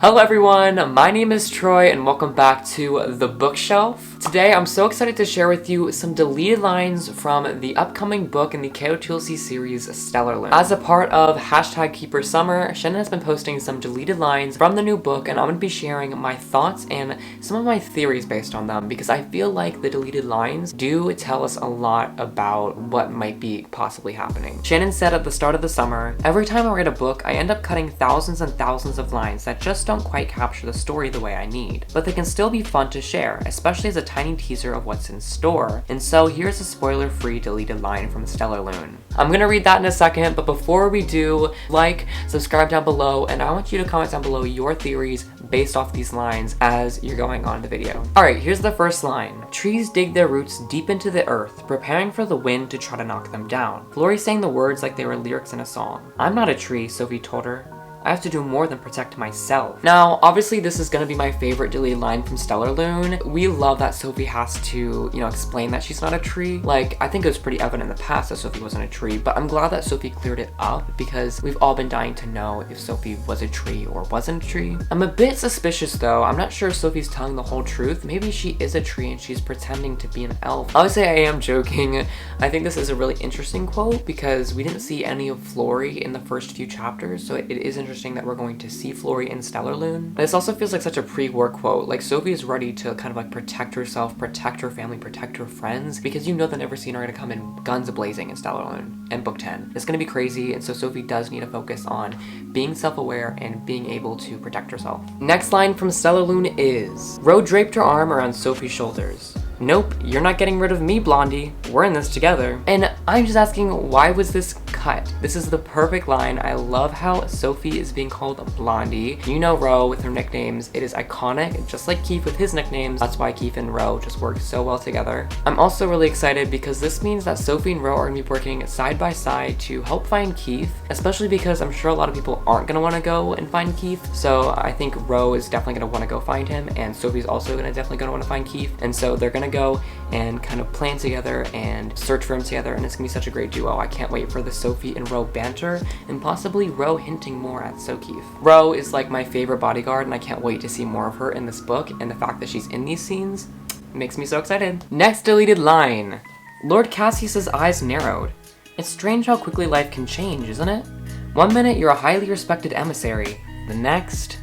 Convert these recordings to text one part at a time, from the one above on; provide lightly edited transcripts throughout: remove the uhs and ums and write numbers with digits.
Hello everyone, my name is Troy and welcome back to The Bookshelf. Today I'm so excited to share with you some deleted lines from the upcoming book in the KOTLC series Stellarlune. As a part of #KeeperSummer, Shannon has been posting some deleted lines from the new book and I'm going to be sharing my thoughts and some of my theories based on them because I feel like the deleted lines do tell us a lot about what might be possibly happening. Shannon said at the start of the summer, "Every time I write a book, I end up cutting thousands and thousands of lines that just don't quite capture the story the way I need, but they can still be fun to share, especially as a tiny teaser of what's in store. And so here's a spoiler-free deleted line from Stellarlune." I'm gonna read that in a second, but before we do, like, subscribe down below, and I want you to comment down below your theories based off these lines as you're going on the video. Alright, here's the first line. "Trees dig their roots deep into the earth, preparing for the wind to try to knock them down." Lori sang the words like they were lyrics in a song. "I'm not a tree," Sophie told her. "I have to do more than protect myself." Now, obviously this is gonna be my favorite deleted line from Stellarlune. We love that Sophie has to, explain that she's not a tree. Like, I think it was pretty evident in the past that Sophie wasn't a tree, but I'm glad that Sophie cleared it up because we've all been dying to know if Sophie was a tree or wasn't a tree. I'm a bit suspicious though. I'm not sure if Sophie's telling the whole truth. Maybe she is a tree and she's pretending to be an elf. Obviously, I am joking. I think this is a really interesting quote because we didn't see any of Flory in the first few chapters, so it is interesting that we're going to see Flory in Stellarlune. This also feels like such a pre-war quote. Like, Sophie is ready to kind of like protect herself, protect her family, protect her friends, because you know the Neverseen are going to come in guns a-blazing in Stellarlune and book 10. It's going to be crazy, and so Sophie does need to focus on being self-aware and being able to protect herself. Next line from Stellarlune is, "Ro draped her arm around Sophie's shoulders. Nope, you're not getting rid of me, Blondie. We're in this together." And I'm just asking, why was this cut? This is the perfect line. I love how Sophie is being called Blondie. You know Ro with her nicknames. It is iconic, just like Keith with his nicknames. That's why Keith and Ro just work so well together. I'm also really excited because this means that Sophie and Ro are going to be working side by side to help find Keith, especially because I'm sure a lot of people aren't going to want to go and find Keith. So I think Ro is definitely going to want to go find him, and Sophie's also definitely going to want to find Keith. And so they're going to go and kind of plan together and search for him together, and it's gonna be such a great duo. I can't wait for the Sophie and Ro banter, and possibly Ro hinting more at Keith. Ro is like my favorite bodyguard, and I can't wait to see more of her in this book, and the fact that she's in these scenes makes me so excited. Next deleted line. "Lord Cassius's eyes narrowed. It's strange how quickly life can change, isn't it? One minute you're a highly respected emissary, the next...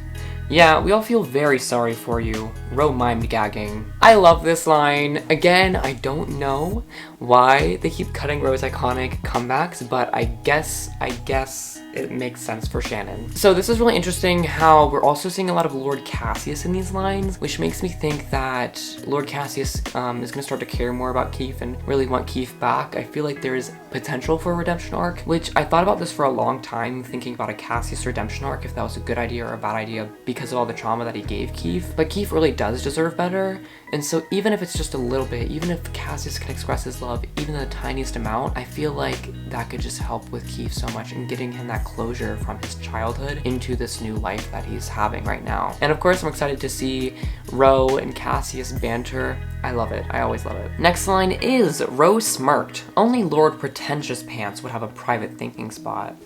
Yeah, we all feel very sorry for you." Ro mimed gagging. I love this line. Again, I don't know why they keep cutting Ro's iconic comebacks, but I guess it makes sense for Shannon. So this is really interesting how we're also seeing a lot of Lord Cassius in these lines, which makes me think that Lord Cassius is going to start to care more about Keith and really want Keith back. I feel like there's potential for a redemption arc, which I thought about this for a long time, thinking about a Cassius redemption arc, if that was a good idea or a bad idea because of all the trauma that he gave Keith. But Keith really does deserve better, and so even if it's just a little bit, even if Cassius can express his love even the tiniest amount, I feel like that could just help with Keith so much and getting him that closure from his childhood into this new life that he's having right now. And of course I'm excited to see Ro and Cassius banter. I love it. I always love it. Next line is, "Ro smirked. Only Lord Pretentious Pants would have a private thinking spot."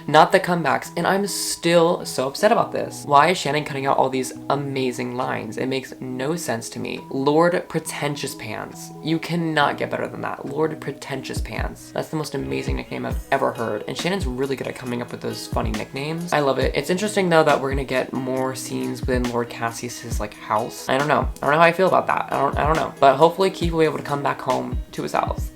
Not the comebacks, and I'm still so upset about this. Why is Shannon cutting out all these amazing lines? It makes no sense to me. Lord Pretentious Pants. You cannot get better than that. Lord Pretentious Pants. That's the most amazing nickname I've ever heard, and Shannon's really good at coming up with those funny nicknames. I love it. It's interesting though that we're gonna get more scenes within Lord Cassius's house. I don't know how I feel about that. I don't know. But hopefully Keith will be able to come back home to his house.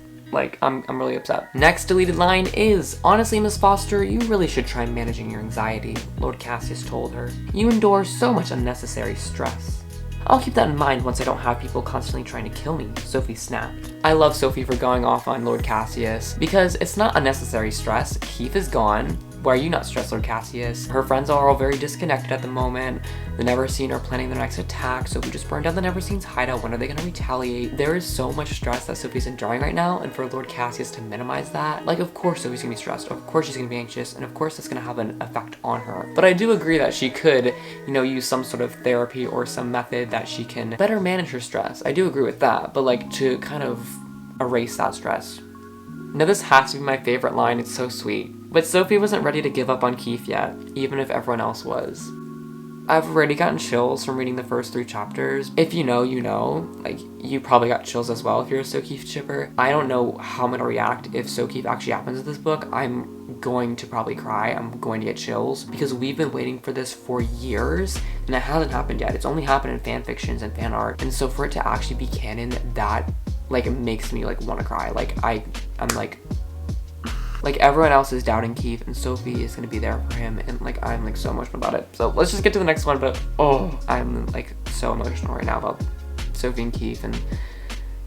I'm really upset. Next deleted line is, "Honestly, Miss Foster, you really should try managing your anxiety," Lord Cassius told her. "You endure so much unnecessary stress." "I'll keep that in mind once I don't have people constantly trying to kill me," Sophie snapped. I love Sophie for going off on Lord Cassius because it's not unnecessary stress. Keith is gone. Why are you not stressed, Lord Cassius? Her friends are all very disconnected at the moment. The Neverseen are planning their next attack, so we just burned down the Neverseen's hideout. When are they gonna retaliate? There is so much stress that Sophie's enduring right now, and for Lord Cassius to minimize that, of course Sophie's gonna be stressed, of course she's gonna be anxious, and of course it's gonna have an effect on her. But I do agree that she could, use some sort of therapy or some method that she can better manage her stress. I do agree with that, but to kind of erase that stress. Now this has to be my favorite line, it's so sweet. But Sophie wasn't ready to give up on Keith yet, even if everyone else was. I've already gotten chills from reading the first 3 chapters. If you know, you know. Like, you probably got chills as well if you're a Sokeef shipper. I don't know how I'm gonna react if Sokeef actually happens in this book. I'm going to probably cry. I'm going to get chills because we've been waiting for this for years and it hasn't happened yet. It's only happened in fan fictions and fan art. And so for it to actually be canon, that like it makes me like want to cry. Like I'm like everyone else is doubting Keith and Sophie is gonna be there for him, and like I'm like so emotional about it. So let's just get to the next one. But oh, I'm like so emotional right now about Sophie and Keith and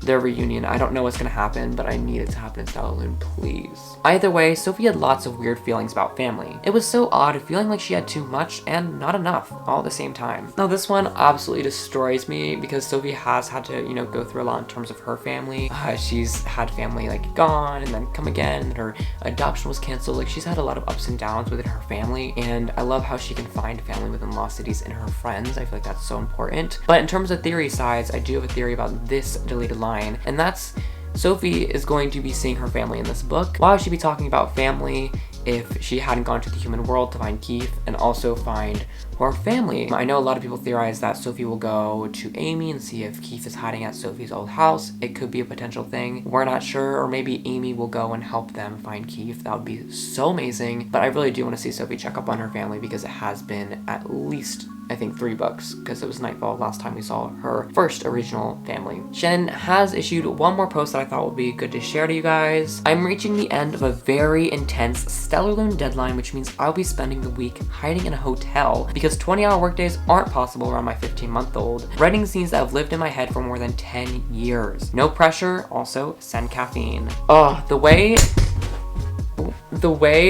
their reunion. I don't know what's gonna happen, but I need it to happen in Stellarlune, please. Either way, Sophie had lots of weird feelings about family. It was so odd, feeling like she had too much and not enough all at the same time. Now this one absolutely destroys me because Sophie has had to, you know, go through a lot in terms of her family. She's had family like gone and then come again, and her adoption was canceled. Like she's had a lot of ups and downs within her family, and I love how she can find family within Lost Cities in her friends. I feel like that's so important. But in terms of theory sides, I do have a theory about this deleted line, and that's Sophie is going to be seeing her family in this book. Why would she be talking about family if she hadn't gone to the human world to find Keith and also find her family? I know a lot of people theorize that Sophie will go to Amy and see if Keith is hiding at Sophie's old house. It could be a potential thing. We're not sure, or maybe Amy will go and help them find Keith. That would be so amazing. But I really do want to see Sophie check up on her family because it has been at least, I think, 3 books, because it was Nightfall last time we saw her first original family. Shannon has issued one more post that I thought would be good to share to you guys. I'm reaching the end of a very intense Stellarlune deadline, which means I'll be spending the week hiding in a hotel because 20-hour workdays aren't possible around my 15-month-old. Writing scenes that have lived in my head for more than 10 years. No pressure, also send caffeine. Oh, the way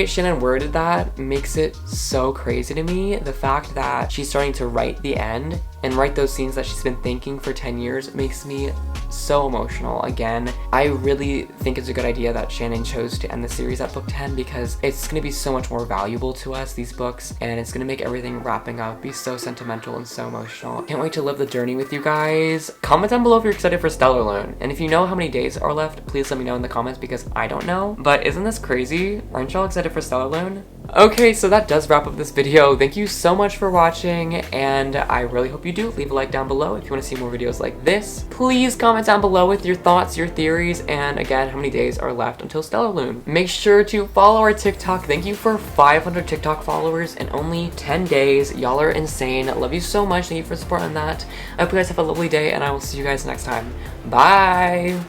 Shannon worded that makes it so crazy to me. The fact that she's starting to write the end and write those scenes that she's been thinking for 10 years makes me so emotional. Again, I really think it's a good idea that Shannon chose to end the series at book 10 because it's going to be so much more valuable to us, these books, and it's going to make everything wrapping up be so sentimental and so emotional. Can't wait to live the journey with you guys. Comment down below if you're excited for Stellarlune, and if you know how many days are left, please let me know in the comments because I don't know. But isn't this crazy? Aren't y'all excited for Stellarlune? Okay, so that does wrap up this video. Thank you so much for watching, and I really hope you do. Leave a like down below if you want to see more videos like this. Please comment down below with your thoughts, your theories, and again, how many days are left until Stellarlune. Make sure to follow our TikTok. Thank you for 500 TikTok followers in only 10 days. Y'all are insane. Love you so much. Thank you for supporting that. I hope you guys have a lovely day, and I will see you guys next time. Bye!